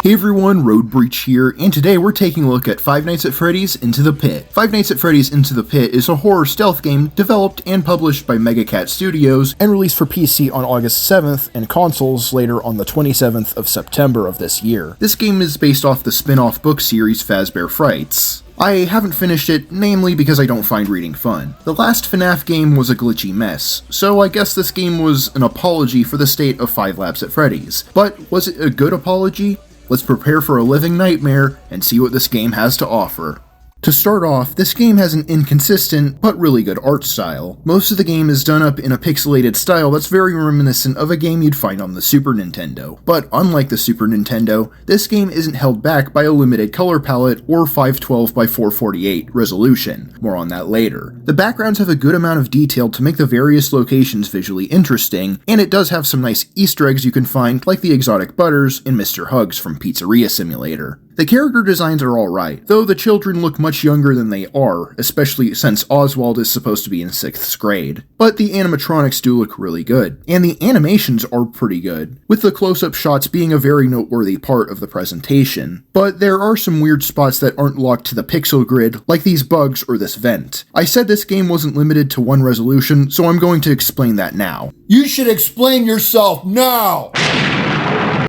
Hey everyone, Road Breach here, and today we're taking a look at Five Nights at Freddy's Into the Pit. Five Nights at Freddy's Into the Pit is a horror stealth game developed and published by Megacat Studios and released for PC on August 7th and consoles later on the 27th of September of this year. This game is based off the spin-off book series Fazbear Frights. I haven't finished it, namely because I don't find reading fun. The last FNAF game was a glitchy mess, so I guess this game was an apology for the state of Five Nights at Freddy's. But was it a good apology? Let's prepare for a living nightmare and see what this game has to offer. To start off, this game has an inconsistent, but really good art style. Most of the game is done up in a pixelated style that's very reminiscent of a game you'd find on the Super Nintendo. But unlike the Super Nintendo, this game isn't held back by a limited color palette or 512 by 448 resolution. More on that later. The backgrounds have a good amount of detail to make the various locations visually interesting, and it does have some nice Easter eggs you can find, like the exotic butters and Mr. Hugs from Pizzeria Simulator. The character designs are alright, though the children look much younger than they are, especially since Oswald is supposed to be in 6th grade. But the animatronics do look really good, and the animations are pretty good, with the close-up shots being a very noteworthy part of the presentation. But there are some weird spots that aren't locked to the pixel grid, like these bugs or this vent. I said this game wasn't limited to one resolution, so I'm going to explain that now. You should explain yourself now!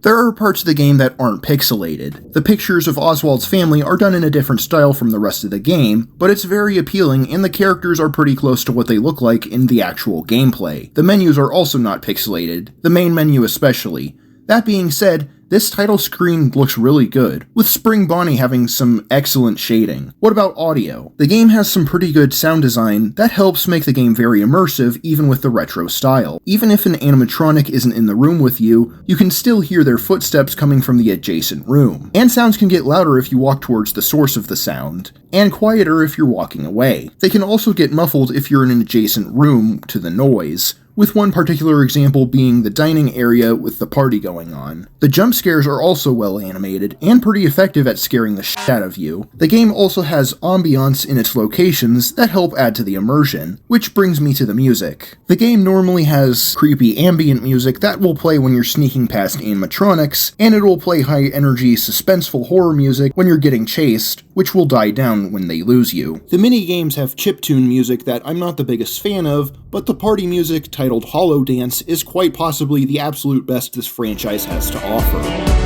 There are parts of the game that aren't pixelated. The pictures of Oswald's family are done in a different style from the rest of the game, but it's very appealing and the characters are pretty close to what they look like in the actual gameplay. The menus are also not pixelated, the main menu especially. That being said, this title screen looks really good, with Spring Bonnie having some excellent shading. What about audio? The game has some pretty good sound design that helps make the game very immersive even with the retro style. Even if an animatronic isn't in the room with you, you can still hear their footsteps coming from the adjacent room. And sounds can get louder if you walk towards the source of the sound, and quieter if you're walking away. They can also get muffled if you're in an adjacent room to the noise, with one particular example being the dining area with the party going on. The jump scares are also well animated, and pretty effective at scaring the shit out of you. The game also has ambiance in its locations that help add to the immersion, which brings me to the music. The game normally has creepy ambient music that will play when you're sneaking past animatronics, and it will play high-energy, suspenseful horror music when you're getting chased, which will die down when they lose you. The mini-games have chiptune music that I'm not the biggest fan of, but the party music titled Hollow Dance is quite possibly the absolute best this franchise has to offer.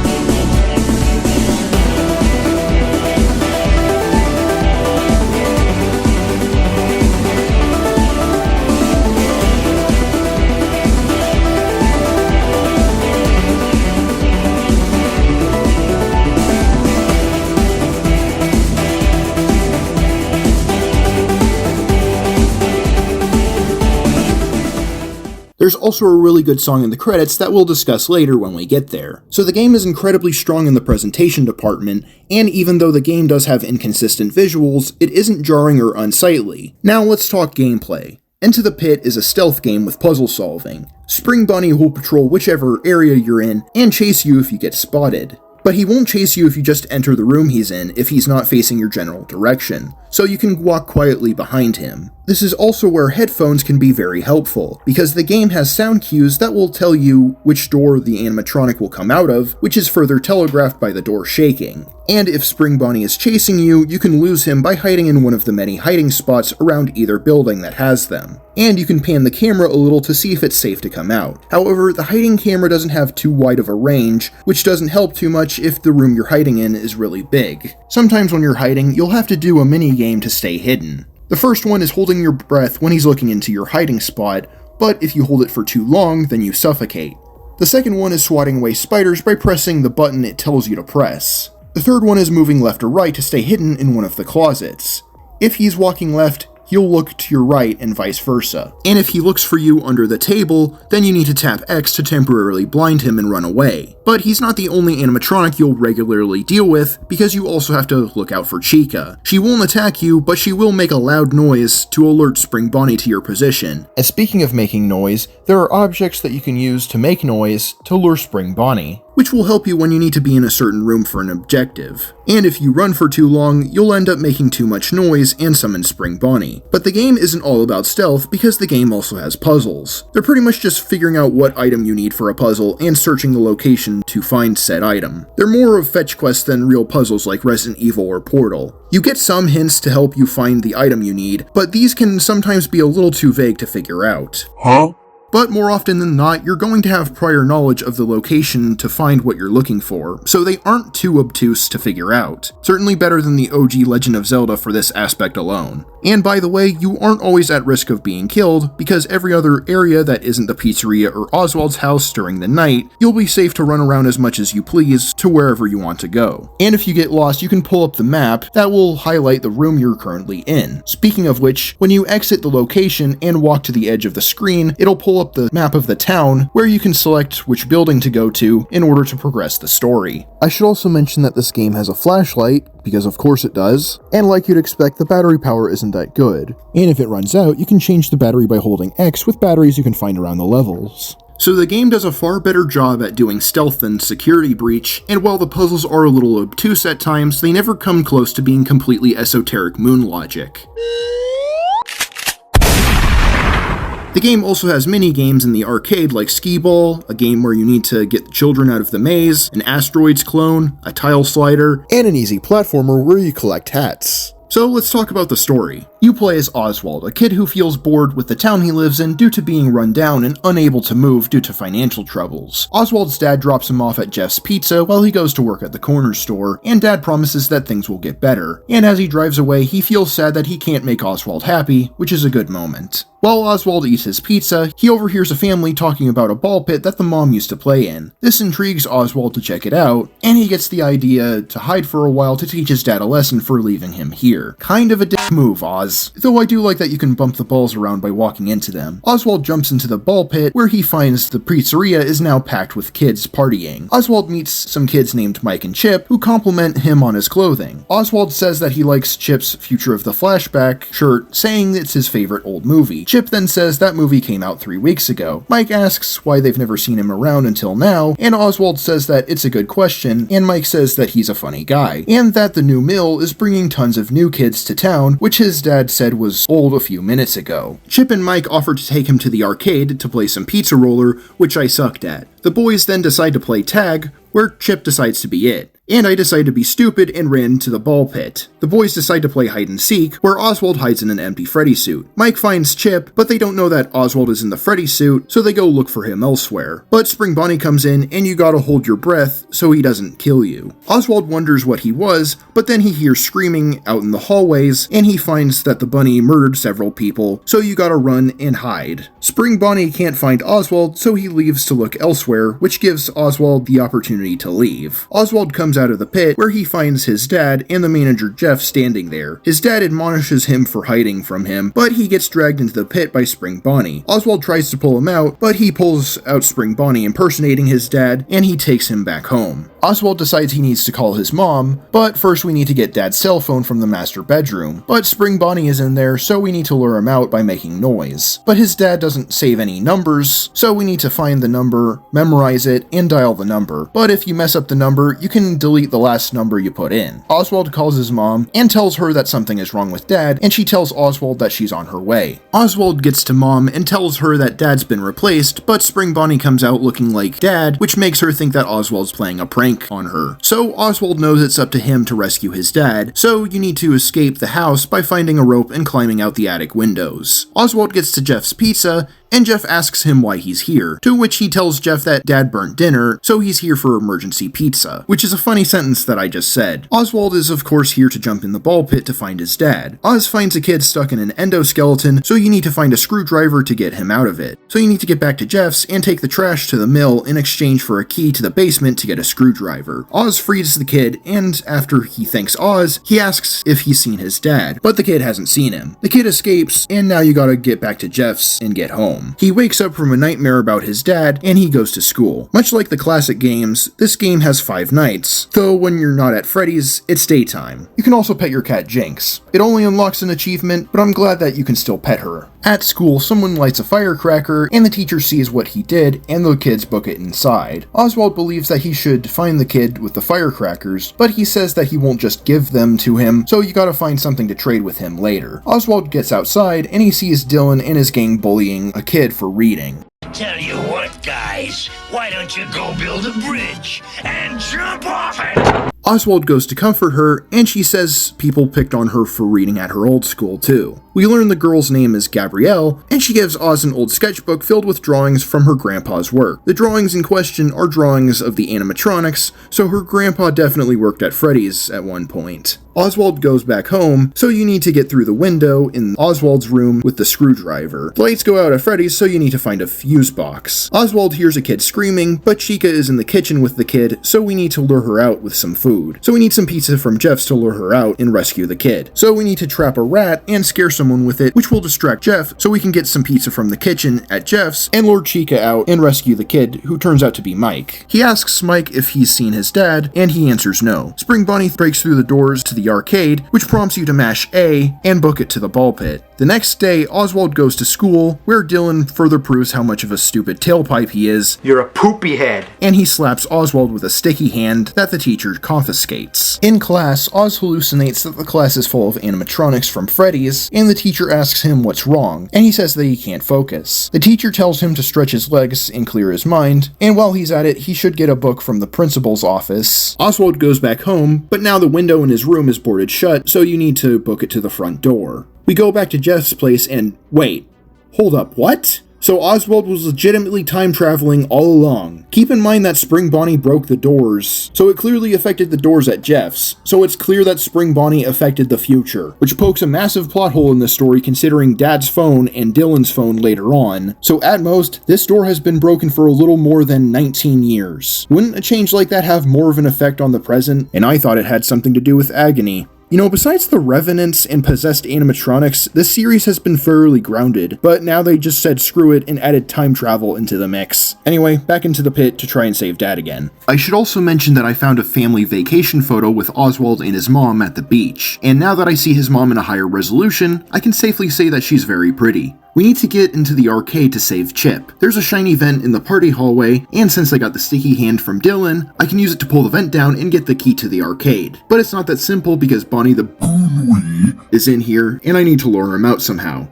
There's also a really good song in the credits that we'll discuss later when we get there. So the game is incredibly strong in the presentation department, and even though the game does have inconsistent visuals, it isn't jarring or unsightly. Now let's talk gameplay. Into the Pit is a stealth game with puzzle solving. Spring Bunny will patrol whichever area you're in, and chase you if you get spotted. But he won't chase you if you just enter the room he's in if he's not facing your general direction, so you can walk quietly behind him. This is also where headphones can be very helpful, because the game has sound cues that will tell you which door the animatronic will come out of, which is further telegraphed by the door shaking. And if Spring Bonnie is chasing you, you can lose him by hiding in one of the many hiding spots around either building that has them. And you can pan the camera a little to see if it's safe to come out. However, the hiding camera doesn't have too wide of a range, which doesn't help too much if the room you're hiding in is really big. Sometimes when you're hiding, you'll have to do a mini-game to stay hidden. The first one is holding your breath when he's looking into your hiding spot, but if you hold it for too long, then you suffocate. The second one is swatting away spiders by pressing the button it tells you to press. The third one is moving left or right to stay hidden in one of the closets. If he's walking left, he'll look to your right and vice versa. And if he looks for you under the table, then you need to tap X to temporarily blind him and run away. But he's not the only animatronic you'll regularly deal with, because you also have to look out for Chica. She won't attack you, but she will make a loud noise to alert Spring Bonnie to your position. And speaking of making noise, there are objects that you can use to make noise to lure Spring Bonnie, which will help you when you need to be in a certain room for an objective. And if you run for too long, you'll end up making too much noise and summon Spring Bonnie. But the game isn't all about stealth, because the game also has puzzles. They're pretty much just figuring out what item you need for a puzzle and searching the location to find said item. They're more of fetch quests than real puzzles like Resident Evil or Portal. You get some hints to help you find the item you need, but these can sometimes be a little too vague to figure out. Huh? But more often than not, you're going to have prior knowledge of the location to find what you're looking for, so they aren't too obtuse to figure out. Certainly better than the OG Legend of Zelda for this aspect alone. And by the way, you aren't always at risk of being killed, because every other area that isn't the pizzeria or Oswald's house during the night, you'll be safe to run around as much as you please to wherever you want to go. And if you get lost, you can pull up the map that will highlight the room you're currently in. Speaking of which, when you exit the location and walk to the edge of the screen, it'll pull up the map of the town where you can select which building to go to in order to progress the story. I should also mention that this game has a flashlight, because of course it does, and like you'd expect, the battery power isn't that good. And if it runs out, you can change the battery by holding X with batteries you can find around the levels. So the game does a far better job at doing stealth than Security Breach, and while the puzzles are a little obtuse at times, they never come close to being completely esoteric moon logic. The game also has mini-games in the arcade like Skee Ball, a game where you need to get children out of the maze, an asteroids clone, a tile slider, and an easy platformer where you collect hats. So let's talk about the story. You play as Oswald, a kid who feels bored with the town he lives in due to being run down and unable to move due to financial troubles. Oswald's dad drops him off at Jeff's Pizza while he goes to work at the corner store, and Dad promises that things will get better. And as he drives away, he feels sad that he can't make Oswald happy, which is a good moment. While Oswald eats his pizza, he overhears a family talking about a ball pit that the mom used to play in. This intrigues Oswald to check it out, and he gets the idea to hide for a while to teach his dad a lesson for leaving him here. Kind of a dick move, Oz. Though I do like that you can bump the balls around by walking into them. Oswald jumps into the ball pit, where he finds the pizzeria is now packed with kids partying. Oswald meets some kids named Mike and Chip, who compliment him on his clothing. Oswald says that he likes Chip's Future of the Flashback shirt, saying it's his favorite old movie. Chip then says that movie came out 3 weeks ago. Mike asks why they've never seen him around until now, and Oswald says that it's a good question, and Mike says that he's a funny guy, and that the new mill is bringing tons of new kids to town, which his dad said was old a few minutes ago. Chip and Mike offer to take him to the arcade to play some pizza roller, which I sucked at. The boys then decide to play tag, where Chip decides to be it. And I decide to be stupid and ran to the ball pit. The boys decide to play hide and seek, where Oswald hides in an empty Freddy suit. Mike finds Chip, but they don't know that Oswald is in the Freddy suit, so they go look for him elsewhere. But Spring Bonnie comes in, and you gotta hold your breath so he doesn't kill you. Oswald wonders what he was, but then he hears screaming out in the hallways, and he finds that the bunny murdered several people, so you gotta run and hide. Spring Bonnie can't find Oswald, so he leaves to look elsewhere, which gives Oswald the opportunity to leave. Oswald comes out of the pit, where he finds his dad and the manager Jeff standing there. His dad admonishes him for hiding from him, but he gets dragged into the pit by Spring Bonnie. Oswald tries to pull him out, but he pulls out Spring Bonnie impersonating his dad, and he takes him back home. Oswald decides he needs to call his mom, but first we need to get Dad's cell phone from the master bedroom. But Spring Bonnie is in there, so we need to lure him out by making noise. But his dad doesn't save any numbers, so we need to find the number, memorize it, and dial the number. But if you mess up the number, you can delete the last number you put in. Oswald calls his mom and tells her that something is wrong with Dad, and she tells Oswald that she's on her way. Oswald gets to Mom and tells her that Dad's been replaced, but Spring Bonnie comes out looking like Dad, which makes her think that Oswald's playing a prank on her. So Oswald knows it's up to him to rescue his dad, so you need to escape the house by finding a rope and climbing out the attic windows. Oswald gets to Jeff's Pizza, and Jeff asks him why he's here, to which he tells Jeff that Dad burnt dinner, so he's here for emergency pizza, which is a funny sentence that I just said. Oswald is of course here to jump in the ball pit to find his dad. Oz finds a kid stuck in an endoskeleton, so you need to find a screwdriver to get him out of it. So you need to get back to Jeff's and take the trash to the mill in exchange for a key to the basement to get a screwdriver. Oz frees the kid, and after he thanks Oz, he asks if he's seen his dad, but the kid hasn't seen him. The kid escapes, and now you gotta get back to Jeff's and get home. home. He wakes up from a nightmare about his dad, and he goes to school. Much like the classic games, this game has 5 nights, though when you're not at Freddy's, it's daytime. You can also pet your cat Jinx. It only unlocks an achievement, but I'm glad that you can still pet her. At school, someone lights a firecracker, and the teacher sees what he did, and the kids book it inside. Oswald believes that he should find the kid with the firecrackers, but he says that he won't just give them to him, so you gotta find something to trade with him later. Oswald gets outside, and he sees Dylan and his gang bullying a kid for reading. Tell you what, guys, why don't you go build a bridge and jump off it? Oswald goes to comfort her, and she says people picked on her for reading at her old school too. We learn the girl's name is Gabrielle, and she gives Oz an old sketchbook filled with drawings from her grandpa's work. The drawings in question are drawings of the animatronics, so her grandpa definitely worked at Freddy's at one point. Oswald goes back home, so you need to get through the window in Oswald's room with the screwdriver. The lights go out at Freddy's, so you need to find a fuse box. Oswald hears a kid screaming, but Chica is in the kitchen with the kid, so we need to lure her out with some food. So we need some pizza from Jeff's to lure her out and rescue the kid. So we need to trap a rat and scare someone with it, which will distract Jeff, so we can get some pizza from the kitchen at Jeff's and lure Chica out and rescue the kid, who turns out to be Mike. He asks Mike if he's seen his dad, and he answers no. Spring Bonnie breaks through the doors to the arcade, which prompts you to mash A and book it to the ball pit. The next day, Oswald goes to school, where Dylan further proves how much of a stupid tailpipe he is. You're a poopy head. And he slaps Oswald with a sticky hand that the teacher confiscates. In class, Oz hallucinates that the class is full of animatronics from Freddy's, and the teacher asks him what's wrong, and he says that he can't focus. The teacher tells him to stretch his legs and clear his mind, and while he's at it, he should get a book from the principal's office. Oswald goes back home, but now the window in his room is boarded shut, so you need to book it to the front door. We go back to Jeff's place and wait, hold up, what? So Oswald was legitimately time traveling all along. Keep in mind that Spring Bonnie broke the doors, so it clearly affected the doors at Jeff's. So it's clear that Spring Bonnie affected the future, which pokes a massive plot hole in the story considering Dad's phone and Dylan's phone later on. So at most, this door has been broken for a little more than 19 years. Wouldn't a change like that have more of an effect on the present? And I thought it had something to do with agony. You know, besides the revenants and possessed animatronics, this series has been fairly grounded, but now they just said screw it and added time travel into the mix. Anyway, back into the pit to try and save Dad again. I should also mention that I found a family vacation photo with Oswald and his mom at the beach, and now that I see his mom in a higher resolution, I can safely say that she's very pretty. We need to get into the arcade to save Chip. There's a shiny vent in the party hallway, and since I got the sticky hand from Dylan, I can use it to pull the vent down and get the key to the arcade. But it's not that simple because Bonnie the Bully is in here, and I need to lure him out somehow.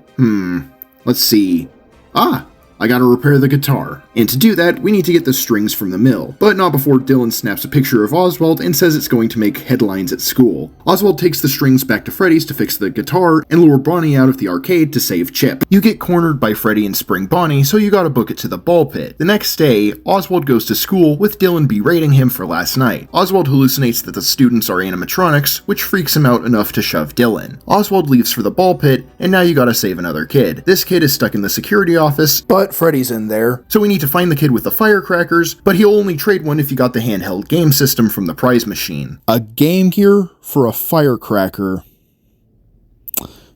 Let's see. I gotta repair the guitar. And to do that, we need to get the strings from the mill, but not before Dylan snaps a picture of Oswald and says it's going to make headlines at school. Oswald takes the strings back to Freddy's to fix the guitar and lure Bonnie out of the arcade to save Chip. You get cornered by Freddy and Spring Bonnie, so you gotta book it to the ball pit. The next day, Oswald goes to school with Dylan berating him for last night. Oswald hallucinates that the students are animatronics, which freaks him out enough to shove Dylan. Oswald leaves for the ball pit, and now you gotta save another kid. This kid is stuck in the security office, but Freddy's in there, so we need to find the kid with the firecrackers, but he'll only trade one if you got the handheld game system from the prize machine. A Game Gear for a firecracker.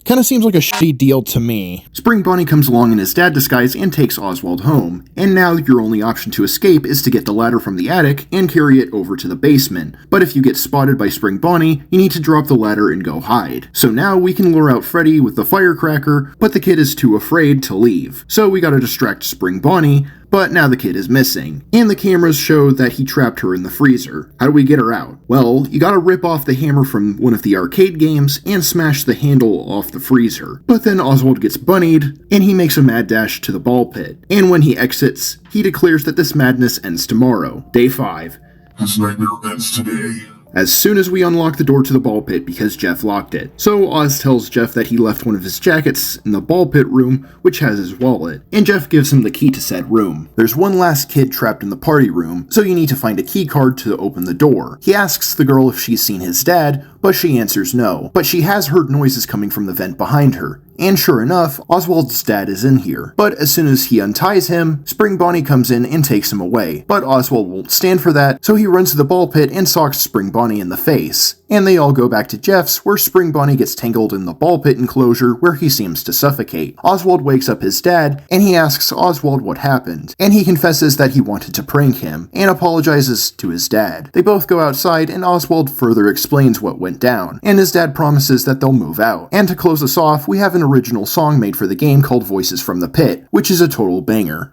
Kinda seems like a shitty deal to me. Spring Bonnie comes along in his dad disguise and takes Oswald home, and now your only option to escape is to get the ladder from the attic and carry it over to the basement. But if you get spotted by Spring Bonnie, you need to drop the ladder and go hide. So now we can lure out Freddy with the firecracker, but the kid is too afraid to leave. So we gotta distract Spring Bonnie, but now the kid is missing, and the cameras show that he trapped her in the freezer. How do we get her out? Well, you gotta rip off the hammer from one of the arcade games and smash the handle off the freezer. But then Oswald gets bunnied, and he makes a mad dash to the ball pit. And when he exits, he declares that this madness ends tomorrow, day 5. This nightmare ends today. As soon as we unlock the door to the ball pit because Jeff locked it. So Oz tells Jeff that he left one of his jackets in the ball pit room, which has his wallet, and Jeff gives him the key to said room. There's one last kid trapped in the party room, so you need to find a key card to open the door. He asks the girl if she's seen his dad, but she answers no. But she has heard noises coming from the vent behind her, And sure enough, Oswald's dad is in here. But as soon as he unties him, Spring Bonnie comes in and takes him away. But Oswald won't stand for that, so he runs to the ball pit and socks Spring Bonnie in the face. And they all go back to Jeff's, where Spring Bonnie gets tangled in the ball pit enclosure where he seems to suffocate. Oswald wakes up his dad, and he asks Oswald what happened. And he confesses that he wanted to prank him, and apologizes to his dad. They both go outside, and Oswald further explains what went down, and his dad promises that they'll move out. And to close us off, we have an original song made for the game called Voices from the Pit, which is a total banger.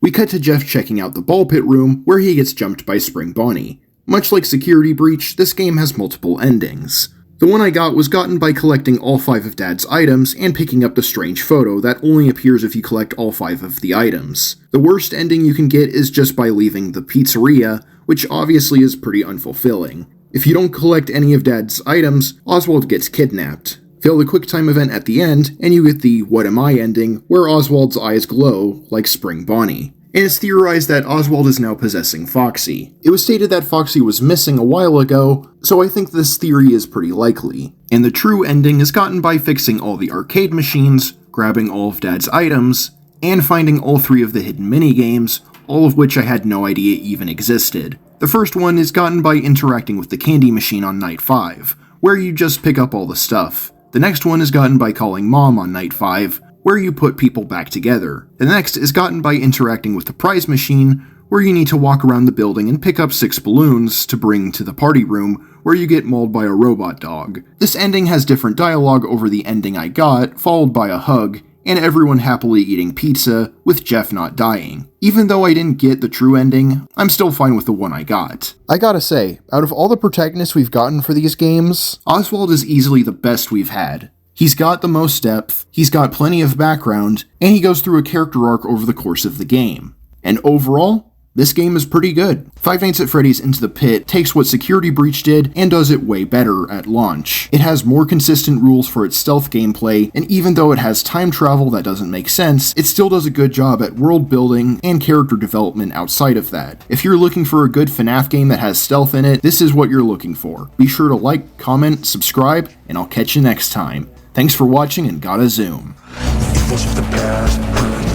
We cut to Jeff checking out the ball pit room, where he gets jumped by Spring Bonnie. Much like Security Breach, this game has multiple endings. The one I got was gotten by collecting all 5 of Dad's items and picking up the strange photo that only appears if you collect all 5 of the items. The worst ending you can get is just by leaving the pizzeria, which obviously is pretty unfulfilling. If you don't collect any of Dad's items, Oswald gets kidnapped. Fail the QuickTime event at the end, and you get the What Am I ending, where Oswald's eyes glow like Spring Bonnie. And it's theorized that Oswald is now possessing Foxy. It was stated that Foxy was missing a while ago, so I think this theory is pretty likely. And the true ending is gotten by fixing all the arcade machines, grabbing all of Dad's items, and finding all 3 of the hidden minigames, all of which I had no idea even existed. The first one is gotten by interacting with the candy machine on Night 5, where you just pick up all the stuff. The next one is gotten by calling Mom on Night 5, where you put people back together. The next is gotten by interacting with the prize machine, where you need to walk around the building and pick up 6 balloons to bring to the party room, where you get mauled by a robot dog. This ending has different dialogue over the ending I got, followed by a hug, and everyone happily eating pizza, with Jeff not dying. Even though I didn't get the true ending, I'm still fine with the one I got. I gotta say, out of all the protagonists we've gotten for these games, Oswald is easily the best we've had. He's got the most depth, he's got plenty of background, and he goes through a character arc over the course of the game. And overall, this game is pretty good. Five Nights at Freddy's Into the Pit takes what Security Breach did and does it way better at launch. It has more consistent rules for its stealth gameplay, and even though it has time travel that doesn't make sense, it still does a good job at world building and character development outside of that. If you're looking for a good FNAF game that has stealth in it, this is what you're looking for. Be sure to like, comment, subscribe, and I'll catch you next time. Thanks for watching and gotta zoom. Evils of the past.